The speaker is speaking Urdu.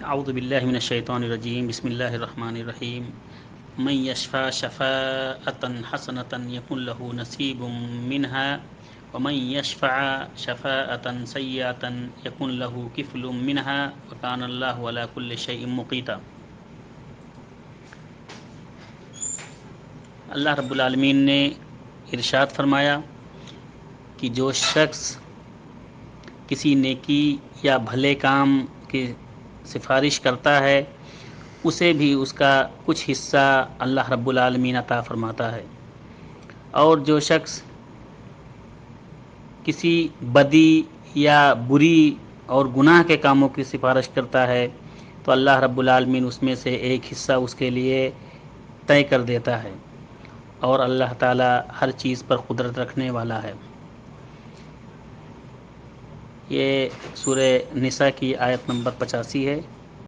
اعوذ باللہ من الشیطان الرجیم بسم اللہ الرحمن الرحیم من یشفع شفاءۃ حسنۃ یکن له نصیب منها ومن یشفع شفاءۃ سیئۃ یکن له کفل منها وکان اللہ علی کل شیء مقیتا۔ اللہ رب العالمین نے ارشاد فرمایا کہ جو شخص کسی نیکی یا بھلے کام کی سفارش کرتا ہے اسے بھی اس کا کچھ حصہ اللہ رب العالمین عطا فرماتا ہے، اور جو شخص کسی بدی یا بری اور گناہ کے کاموں کی سفارش کرتا ہے تو اللہ رب العالمین اس میں سے ایک حصہ اس کے لیے طے کر دیتا ہے، اور اللہ تعالی ہر چیز پر قدرت رکھنے والا ہے۔ یہ سورہ نساء کی آیت نمبر 85 ہے۔